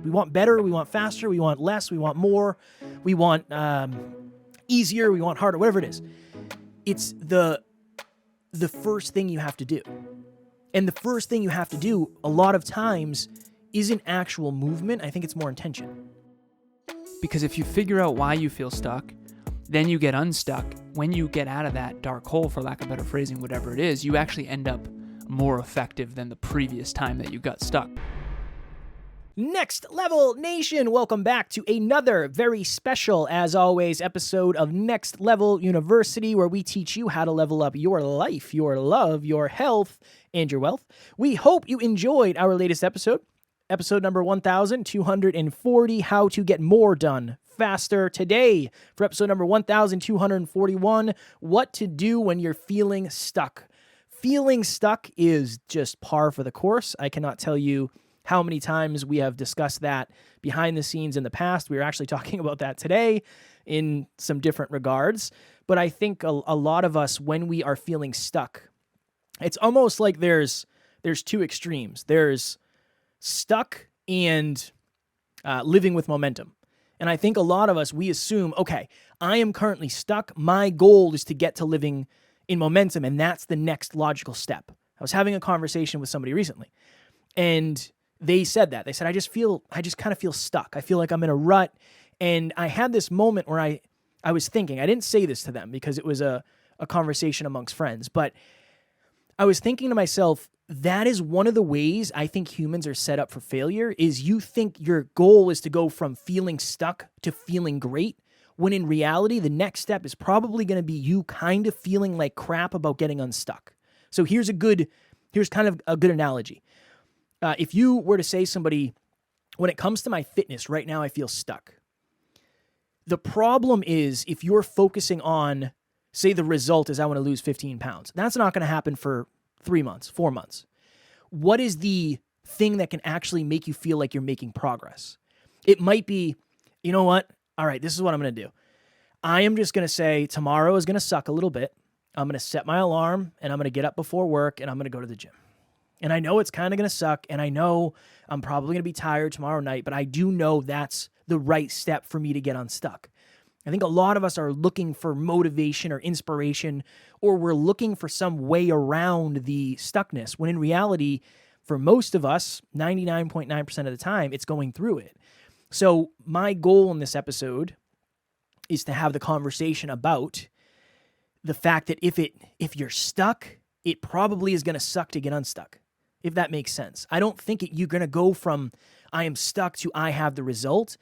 We want better, we want faster, we want less, we want more, we want easier, we want harder, whatever it is. It's the first thing you have to do. And the first thing you have to do, a lot of times, isn't actual movement. I think it's more intention. Because if you figure out why you feel stuck, then you get unstuck. When you get out of that dark hole, for lack of better phrasing, whatever it is, you actually end up more effective than the previous time that you got stuck. Next Level Nation, welcome back to another very special, as always, episode of Next Level University, where we teach you how to level up your life, your love, your health, and your wealth. We hope you enjoyed our latest episode number 1240, How to Get More Done Faster. Today, for episode number 1241, what to do when you're feeling stuck. Feeling stuck is just par for the course. I cannot tell you how many times we have discussed that behind the scenes in the past. We were actually talking about that today in some different regards. But I think a lot of us, when we are feeling stuck, it's almost like there's two extremes. There's stuck and living with momentum. And I think a lot of us, we assume, okay, I am currently stuck. My goal is to get to living in momentum, and that's the next logical step. I was having a conversation with somebody recently, and they said that. They said, I just kind of feel stuck. I feel like I'm in a rut. And I had this moment where I was thinking, I didn't say this to them because it was a conversation amongst friends, but I was thinking to myself, that is one of the ways I think humans are set up for failure, is you think your goal is to go from feeling stuck to feeling great, when in reality, the next step is probably going to be you kind of feeling like crap about getting unstuck. So here's kind of a good analogy. If you were to say to somebody, when it comes to my fitness, right now I feel stuck. The problem is if you're focusing on, say the result is I want to lose 15 pounds. That's not going to happen for 3 months, 4 months. What is the thing that can actually make you feel like you're making progress? It might be, you know what? All right, this is what I'm going to do. I am just going to say tomorrow is going to suck a little bit. I'm going to set my alarm and I'm going to get up before work and I'm going to go to the gym. And I know it's kind of going to suck, and I know I'm probably going to be tired tomorrow night, but I do know that's the right step for me to get unstuck. I think a lot of us are looking for motivation or inspiration, or we're looking for some way around the stuckness, when in reality, for most of us, 99.9% of the time, it's going through it. So my goal in this episode is to have the conversation about the fact that if you're stuck, it probably is going to suck to get unstuck, if that makes sense. I don't think you're going to go from I am stuck to I have the result.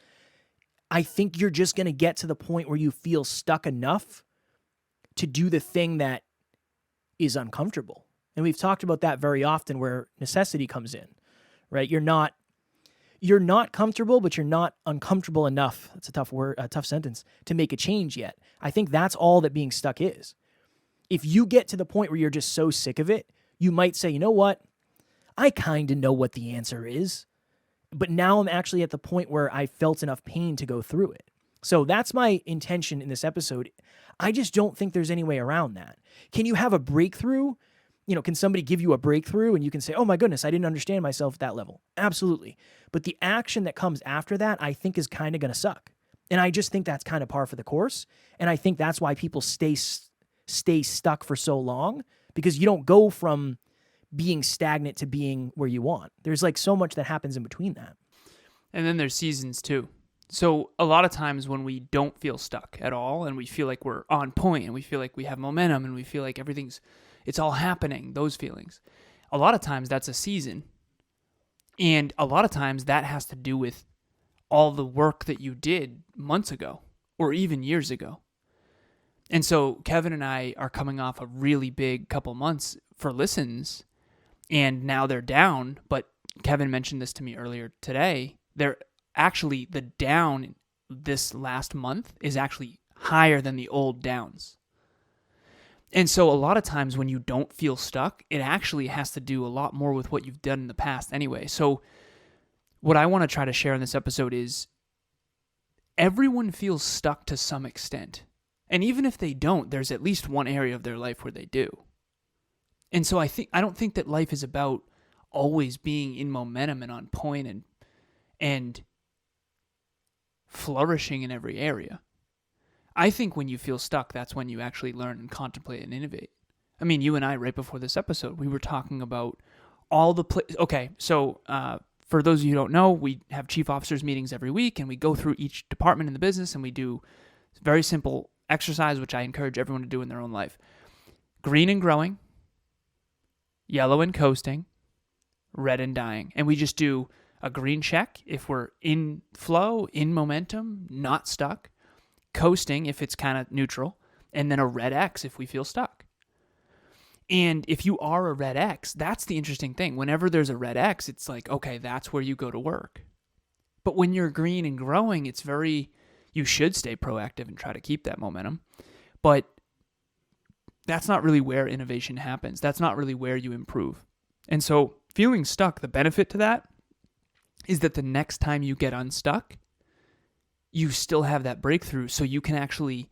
I think you're just going to get to the point where you feel stuck enough to do the thing that is uncomfortable. And we've talked about that very often, where necessity comes in, right? You're not comfortable, but you're not uncomfortable enough. That's a tough sentence, to make a change yet. I think that's all that being stuck is. If you get to the point where you're just so sick of it, you might say, you know what? I kind of know what the answer is, but now I'm actually at the point where I felt enough pain to go through it. So that's my intention in this episode. I just don't think there's any way around that. Can you have a breakthrough? Can somebody give you a breakthrough and you can say, oh my goodness, I didn't understand myself at that level? Absolutely. But the action that comes after that, I think, is kind of going to suck. And I just think that's kind of par for the course. And I think that's why people stay stuck for so long, because you don't go from being stagnant to being where you want. There's like so much that happens in between that. And then there's seasons too. So a lot of times when we don't feel stuck at all, and we feel like we're on point, and we feel like we have momentum, and we feel like it's all happening, those feelings, a lot of times that's a season. And a lot of times that has to do with all the work that you did months ago or even years ago. And so Kevin and I are coming off a really big couple months for listens, and now they're down. But Kevin mentioned this to me earlier today. They're actually, the down this last month is actually higher than the old downs. And so a lot of times when you don't feel stuck, it actually has to do a lot more with what you've done in the past anyway. So what I want to try to share in this episode is everyone feels stuck to some extent. And even if they don't, there's at least one area of their life where they do. And so I don't think that life is about always being in momentum and on point and flourishing in every area. I think when you feel stuck, that's when you actually learn and contemplate and innovate. I mean, you and I, right before this episode, we were talking about all the okay, so for those of you who don't know, we have chief officers meetings every week, and we go through each department in the business, and we do very simple exercise, which I encourage everyone to do in their own life. Green and growing, yellow and coasting, red and dying. And we just do a green check if we're in flow, in momentum, not stuck, coasting if it's kind of neutral, and then a red X if we feel stuck. And if you are a red X, that's the interesting thing. Whenever there's a red X, it's like, okay, that's where you go to work. But when you're green and growing, you should stay proactive and try to keep that momentum. But that's not really where innovation happens. That's not really where you improve. And so feeling stuck, the benefit to that is that the next time you get unstuck, you still have that breakthrough, so you can actually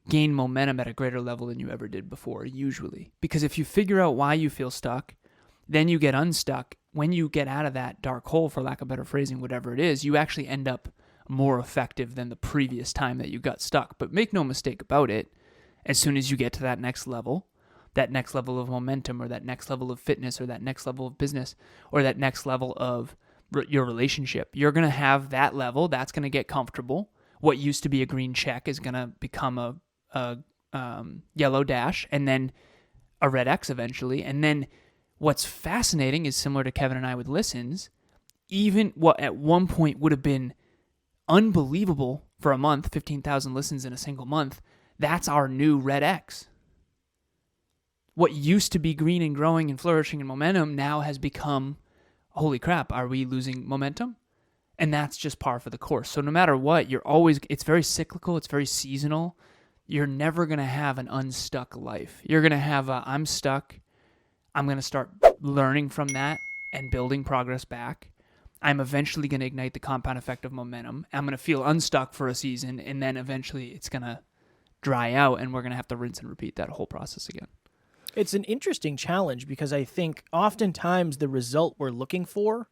gain momentum at a greater level than you ever did before, usually. Because if you figure out why you feel stuck, then you get unstuck. When you get out of that dark hole, for lack of better phrasing, whatever it is, you actually end up more effective than the previous time that you got stuck. But make no mistake about it, as soon as you get to that next level of momentum, or that next level of fitness, or that next level of business, or that next level of your relationship, you're going to have that level. That's going to get comfortable. What used to be a green check is going to become a yellow dash, and then a red X eventually. And then what's fascinating is, similar to Kevin and I with listens, even what at one point would have been unbelievable for a month, 15,000 listens in a single month, that's our new red X. What used to be green and growing and flourishing and momentum now has become, holy crap, are we losing momentum? And that's just par for the course. So no matter what, it's very cyclical, it's very seasonal. You're never going to have an unstuck life. You're going to have I'm stuck. I'm going to start learning from that and building progress back. I'm eventually going to ignite the compound effect of momentum. I'm going to feel unstuck for a season, and then eventually it's going to dry out, and we're going to have to rinse and repeat that whole process again. It's an interesting challenge, because I think oftentimes the result we're looking for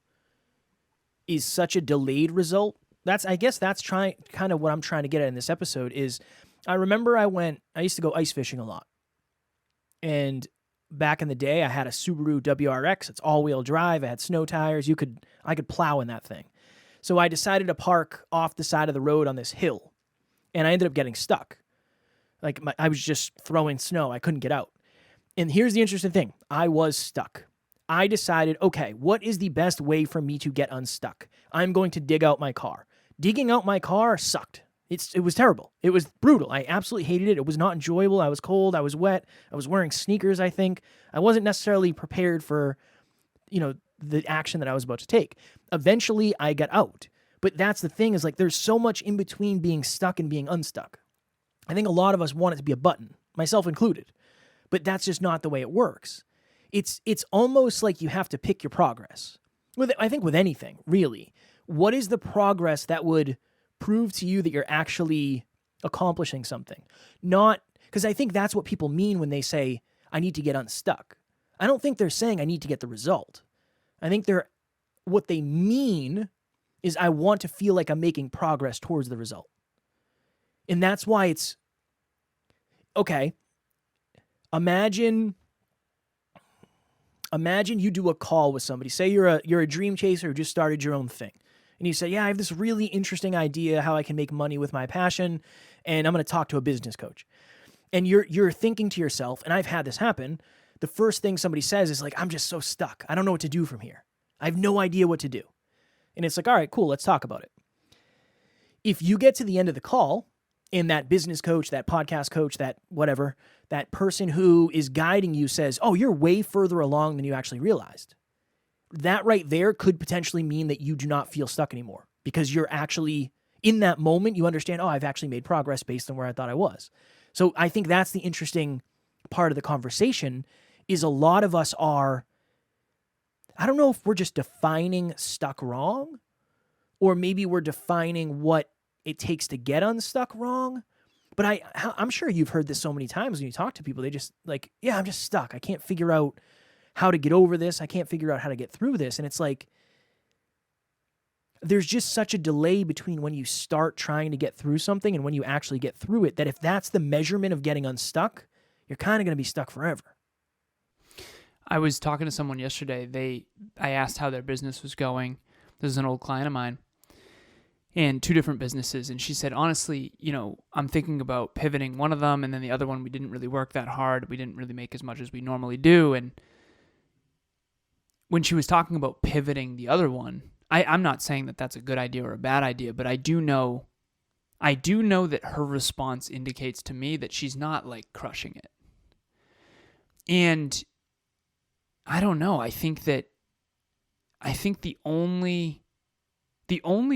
is such a delayed result. I guess that's kind of what I'm trying to get at in this episode is, I remember I used to go ice fishing a lot. And back in the day, I had a Subaru WRX. It's all-wheel drive. I had snow tires. I could plow in that thing. So I decided to park off the side of the road on this hill, and I ended up getting stuck. I was just throwing snow. I couldn't get out. And here's the interesting thing. I was stuck. I decided, okay, what is the best way for me to get unstuck? I'm going to dig out my car. Digging out my car sucked. It was terrible. It was brutal. I absolutely hated it. It was not enjoyable. I was cold. I was wet. I was wearing sneakers, I think. I wasn't necessarily prepared for, the action that I was about to take. Eventually, I got out. But that's the thing, is there's so much in between being stuck and being unstuck. I think a lot of us want it to be a button, myself included. But that's just not the way it works. It's almost like you have to pick your progress. I think with anything, really. What is the progress that would prove to you that you're actually accomplishing something? Not, because I think that's what people mean when they say, I need to get unstuck. I don't think they're saying I need to get the result. I think what they mean is, I want to feel like I'm making progress towards the result. And that's why it's, okay, imagine you do a call with somebody. Say you're a dream chaser who just started your own thing. And you say, yeah, I have this really interesting idea how I can make money with my passion, and I'm going to talk to a business coach. And you're thinking to yourself, and I've had this happen, the first thing somebody says is I'm just so stuck. I don't know what to do from here. I have no idea what to do. And it's all right, cool, let's talk about it. If you get to the end of the call, and that business coach, that podcast coach, that whatever, that person who is guiding you says, oh, you're way further along than you actually realized. That right there could potentially mean that you do not feel stuck anymore, because you're actually, in that moment, you understand, oh, I've actually made progress based on where I thought I was. So I think that's the interesting part of the conversation, is a lot of us are, I don't know if we're just defining stuck wrong, or maybe we're defining what it takes to get unstuck wrong. But I'm sure you've heard this so many times when you talk to people. They just yeah, I'm just stuck. I can't figure out how to get over this. I can't figure out how to get through this. And it's there's just such a delay between when you start trying to get through something and when you actually get through it that if that's the measurement of getting unstuck, you're kind of going to be stuck forever. I was talking to someone yesterday. I asked how their business was going. This is an old client of mine, and 2 different businesses. And she said, honestly, I'm thinking about pivoting one of them, and then the other one, we didn't really work that hard. We didn't really make as much as we normally do. And when she was talking about pivoting the other one, I'm not saying that that's a good idea or a bad idea, but I do know that her response indicates to me that she's not like crushing it. And I don't know. I think the only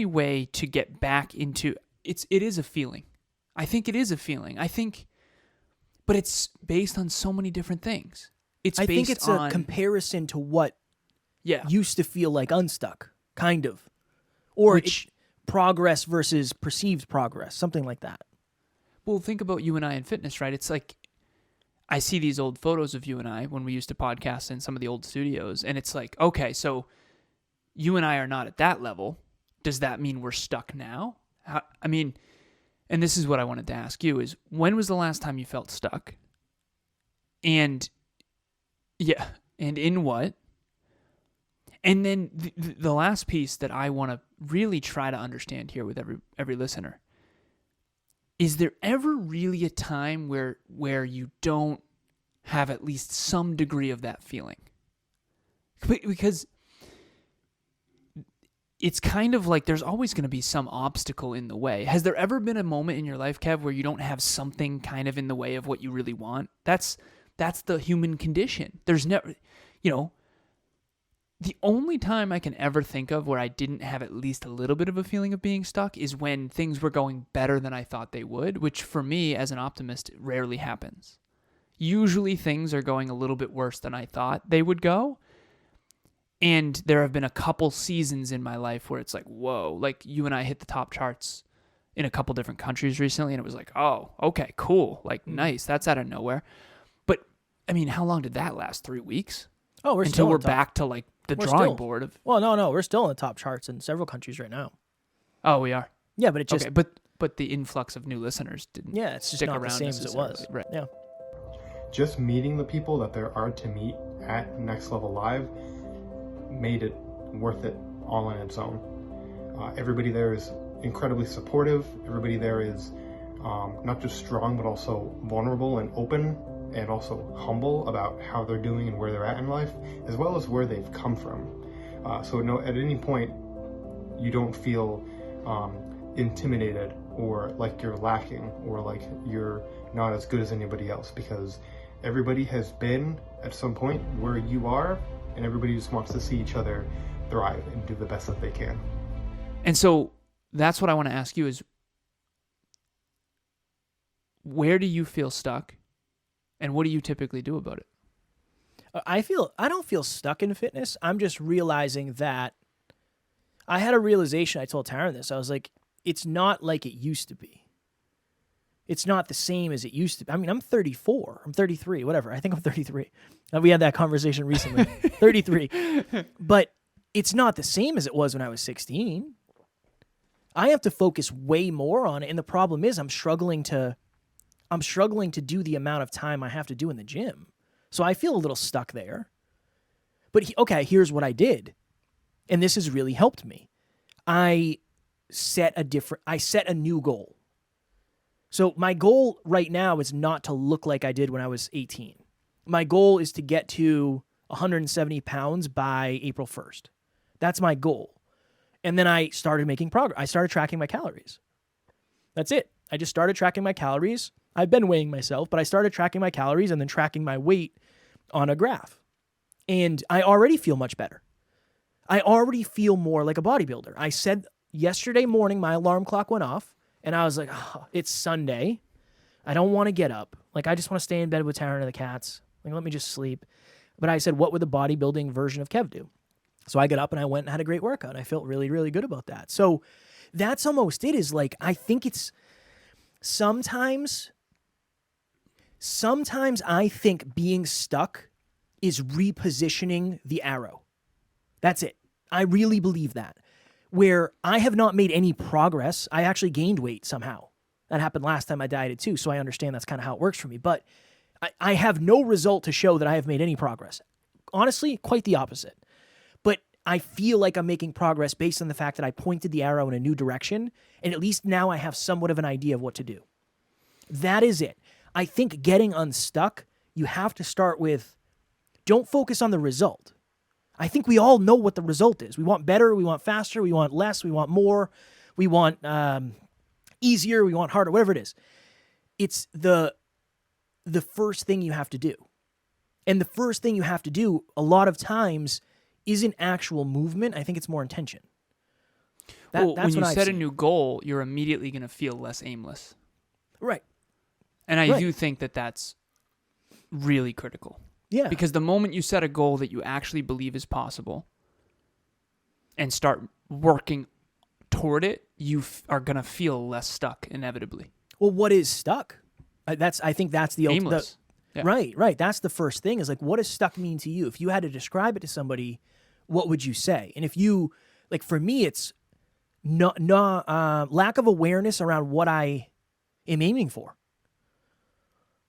way to get back into it is a feeling. I think it is a feeling. But it's based on so many different things. I think it's a comparison to what used to feel like unstuck, kind of, or progress versus perceived progress, something like that. Well, think about you and I in fitness, right? It's like I see these old photos of you and I when we used to podcast in some of the old studios, and it's like, okay, so you and I are not at that level. Does that mean we're stuck now? And this is what I wanted to ask you is, when was the last time you felt stuck? And in what? And then the last piece that I want to really try to understand here with every listener, is there ever really a time where you don't have at least some degree of that feeling? Because it's kind of like there's always going to be some obstacle in the way. Has there ever been a moment in your life, Kev, where you don't have something kind of in the way of what you really want? That's the human condition. There's never, the only time I can ever think of where I didn't have at least a little bit of a feeling of being stuck is when things were going better than I thought they would, which for me as an optimist rarely happens. Usually things are going a little bit worse than I thought they would go. And there have been a couple seasons in my life where it's like, whoa, like you and I hit the top charts in a couple different countries recently, and it was like, oh, okay, cool, like nice, that's out of nowhere. But how long did that last? 3 weeks? Oh, until we're back to like the drawing board of. Well, no, we're still in the top charts in several countries right now. Oh, we are. Yeah, but it just. Okay, but the influx of new listeners didn't. Yeah, it's just not the same as it was. Right. Yeah. Just meeting the people that there are to meet at Next Level Live made it worth it all on its own. Everybody there is incredibly supportive. Everybody there is not just strong, but also vulnerable and open, and also humble about how they're doing and where they're at in life, as well as where they've come from. So at any point, you don't feel intimidated or like you're lacking or like you're not as good as anybody else, because everybody has been at some point where you are, and everybody just wants to see each other thrive and do the best that they can. And so that's what I want to ask you is, where do you feel stuck? And what do you typically do about it? I don't feel stuck in fitness. I'm just realizing that I had a realization. I told Taryn this. I was like, it's not like it used to be. It's not the same as it used to be. I'm 34. I'm 33, whatever. I think I'm 33. We had that conversation recently. 33. But it's not the same as it was when I was 16. I have to focus way more on it. And the problem is I'm struggling to do the amount of time I have to do in the gym. So I feel a little stuck there. But here's what I did. And this has really helped me. I set a new goal. So my goal right now is not to look like I did when I was 18. My goal is to get to 170 pounds by April 1st. That's my goal. And then I started making progress. I started tracking my calories. That's it. I just started tracking my calories. I've been weighing myself, but I started tracking my calories and then tracking my weight on a graph. And I already feel much better. I already feel more like a bodybuilder. I said yesterday morning, my alarm clock went off, and I was like, oh, it's Sunday. I don't want to get up. Like, I just want to stay in bed with Taryn and the cats. Like, let me just sleep. But I said, what would the bodybuilding version of Kev do? So I got up and I went and had a great workout. I felt really, really good about that. So that's almost it, is like, I think it's sometimes I think being stuck is repositioning the arrow. That's it. I really believe that. where I have not made any progress. I actually gained weight somehow. That happened last time I dieted too, so I understand that's kind of how it works for me. But I have no result to show that I have made any progress. Honestly, quite the opposite. But I feel like I'm making progress based on the fact that I pointed the arrow in a new direction, and at least now I have somewhat of an idea of what to do. That is it. I think getting unstuck, you have to start with, don't focus on the result. I think we all know what the result is. We want better, we want faster, we want less, we want more, we want easier, we want harder, whatever it is. It's the first thing you have to do. And the first thing you have to do a lot of times isn't actual movement. I think it's more intention. Well, That's when you what set a new goal, you're immediately going to feel less aimless. Right. And I Right. do think that that's really critical. Yeah. Because the moment you set a goal that you actually believe is possible and start working toward it, you are going to feel less stuck inevitably. Well, what is stuck? I think that's the Aimless. Yeah. Right. That's the first thing is like, what does stuck mean to you? If you had to describe it to somebody, what would you say? And if you, like for me, it's lack of awareness around what I am aiming for.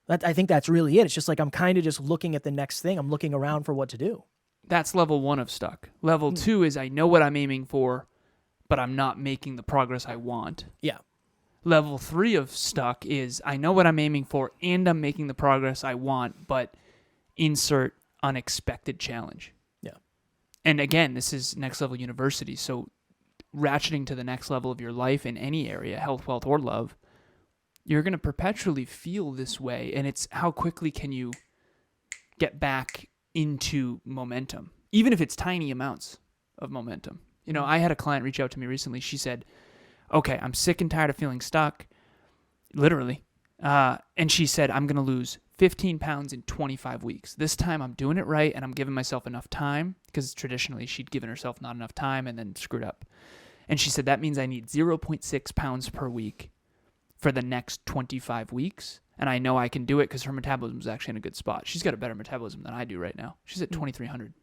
I think that's really it. It's just like I'm kind of just looking at the next thing. I'm looking around for what to do. That's level 1 of stuck. Level 2 is I know what I'm aiming for, but I'm not making the progress I want. Yeah. Level 3 of stuck is I know what I'm aiming for and I'm making the progress I want, but insert unexpected challenge. Yeah. And again, this is next level university. So ratcheting to the next level of your life in any area, health, wealth, or love, you're going to perpetually feel this way. And it's how quickly can you get back into momentum, even if it's tiny amounts of momentum. You know, I had a client reach out to me recently. She said, okay, I'm sick and tired of feeling stuck, literally. And she said, I'm going to lose 15 pounds in 25 weeks. This time I'm doing it right and I'm giving myself enough time, because traditionally she'd given herself not enough time and then screwed up. And she said, that means I need 0.6 pounds per week for the next 25 weeks. And I know I can do it because her metabolism is actually in a good spot. She's got a better metabolism than I do right now. She's at 2,300,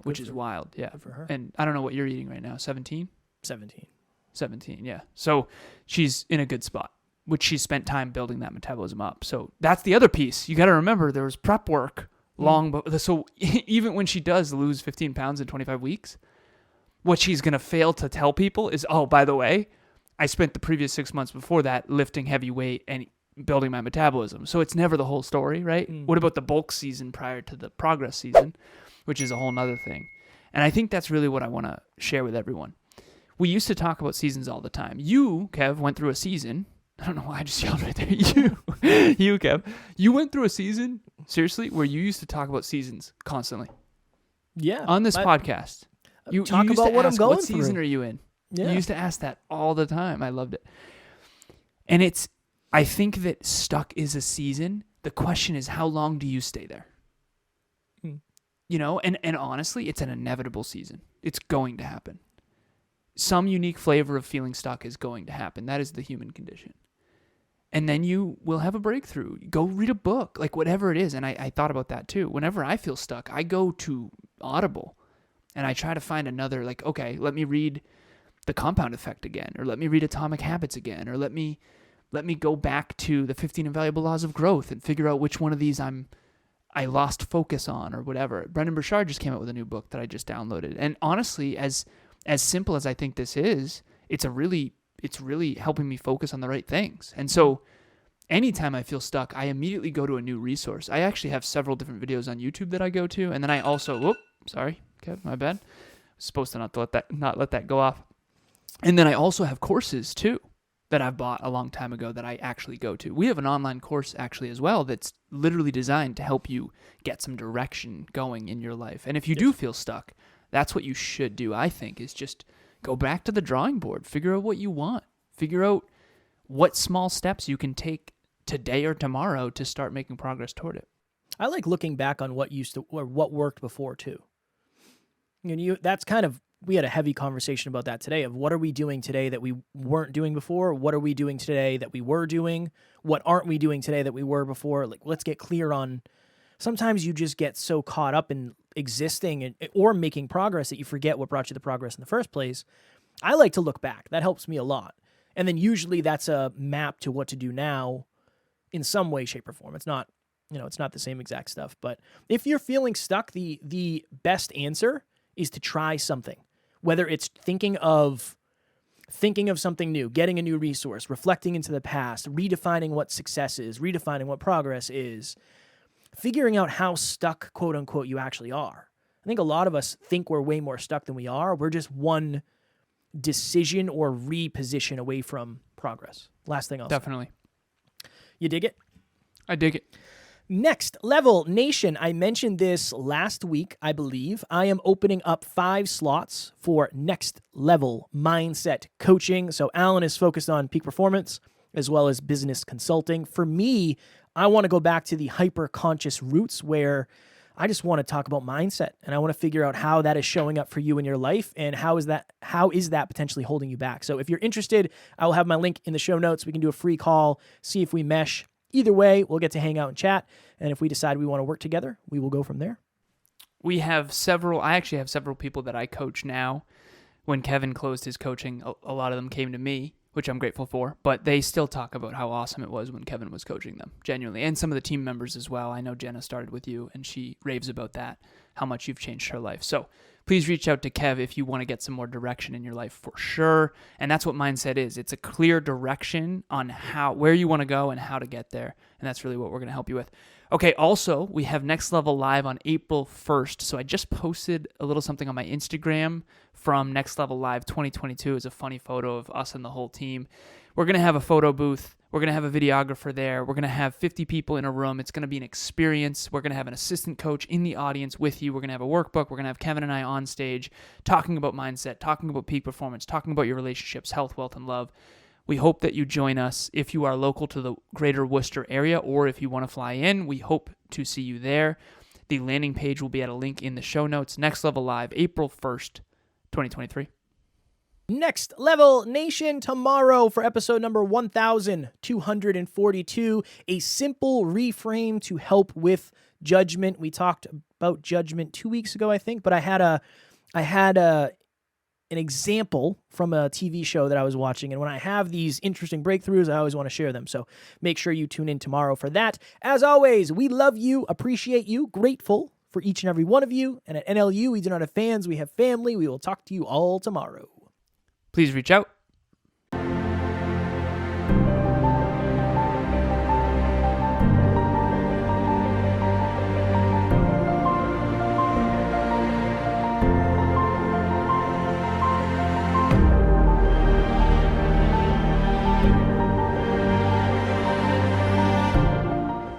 which is wild. Yeah. Good for her. And I don't know what you're eating right now. 17? 17. Yeah. So she's in a good spot, which she spent time building that metabolism up. So that's the other piece. You got to remember there was prep work so even when she does lose 15 pounds in 25 weeks, what she's going to fail to tell people is, oh, by the way, I spent the previous 6 months before that lifting heavy weight and building my metabolism. So it's never the whole story, right? What about the bulk season prior to the progress season, which is a whole nother thing. And I think that's really what I want to share with everyone. We used to talk about seasons all the time. You, Kev, went through a season. I don't know why I just yelled right there. You, Kev, you went through a season, seriously, where you used to talk about seasons constantly. Yeah. On this podcast. You talk used about to what I'm ask, going what season through. are you in? Yeah. You used to ask that all the time. I loved it. And I think that stuck is a season. The question is, how long do you stay there? You know, and honestly, it's an inevitable season. It's going to happen. Some unique flavor of feeling stuck is going to happen. That is the human condition. And then you will have a breakthrough. Go read a book, like whatever it is. And I thought about that too. Whenever I feel stuck, I go to Audible and I try to find another, like, okay, let me read The Compound Effect again, or let me read Atomic Habits again, or let me go back to the 15 Invaluable Laws of Growth and figure out which one of these I lost focus on, or whatever. Brendan Burchard just came out with a new book that I just downloaded. And honestly, as simple as I think this is, it's really helping me focus on the right things. And so anytime I feel stuck, I immediately go to a new resource. I actually have several different videos on YouTube that I go to. And then I also, sorry, Kev, my bad. I was supposed to not let that go off. And then I also have courses too that I've bought a long time ago that I actually go to. We have an online course actually as well that's literally designed to help you get some direction going in your life. And if you do feel stuck, that's what you should do, I think, is just go back to the drawing board, figure out what you want, figure out what small steps you can take today or tomorrow to start making progress toward it. I like looking back on what worked before too. That's kind of, we had a heavy conversation about that today, of what are we doing today that we weren't doing before? What are we doing today that we were doing? What aren't we doing today that we were before? Like, let's get clear on sometimes you just get so caught up in existing or making progress that you forget what brought you the progress in the first place. I like to look back. That helps me a lot. And then usually that's a map to what to do now in some way, shape, or form. It's not, it's not the same exact stuff. But if you're feeling stuck, the best answer is to try something. Whether it's thinking of something new, getting a new resource, reflecting into the past, redefining what success is, redefining what progress is, figuring out how stuck, quote unquote, you actually are. I think a lot of us think we're way more stuck than we are. We're just one decision or reposition away from progress. Last thing I'll say. Definitely. You dig it? I dig it. Next Level Nation. I mentioned this last week, I believe. I am opening up 5 slots for Next Level Mindset Coaching. So Alan is focused on peak performance as well as business consulting. For me, I want to go back to the hyper-conscious roots where I just want to talk about mindset, and I want to figure out how that is showing up for you in your life and how is that potentially holding you back. So if you're interested, I will have my link in the show notes. We can do a free call, see if we mesh. Either way, we'll get to hang out and chat, and if we decide we want to work together, we will go from there. I actually have several people that I coach now. When Kevin closed his coaching, a lot of them came to me, which I'm grateful for, but they still talk about how awesome it was when Kevin was coaching them, genuinely. And some of the team members as well. I know Jenna started with you, and she raves about that, how much you've changed her life. So please reach out to Kev if you want to get some more direction in your life for sure. And that's what mindset is. It's a clear direction on where you want to go and how to get there. And that's really what we're going to help you with. Okay, also, we have Next Level Live on April 1st. So I just posted a little something on my Instagram from Next Level Live 2022. It's a funny photo of us and the whole team. We're going to have a photo booth. We're going to have a videographer there. We're going to have 50 people in a room. It's going to be an experience. We're going to have an assistant coach in the audience with you. We're going to have a workbook. We're going to have Kevin and I on stage talking about mindset, talking about peak performance, talking about your relationships, health, wealth, and love. We hope that you join us if you are local to the greater Worcester area, or if you want to fly in. We hope to see you there. The landing page will be at a link in the show notes. Next Level Live, April 1st, 2023. Next Level Nation, tomorrow for episode number 1242, a simple reframe to help with judgment. We talked about judgment 2 weeks ago, I think, but I had an example from a TV show that I was watching, and when I have these interesting breakthroughs, I always want to share them. So make sure you tune in tomorrow for that. As always, we love you, appreciate you, grateful for each and every one of you. And at NLU, we do not have fans, we have family. We will talk to you all tomorrow. Please reach out.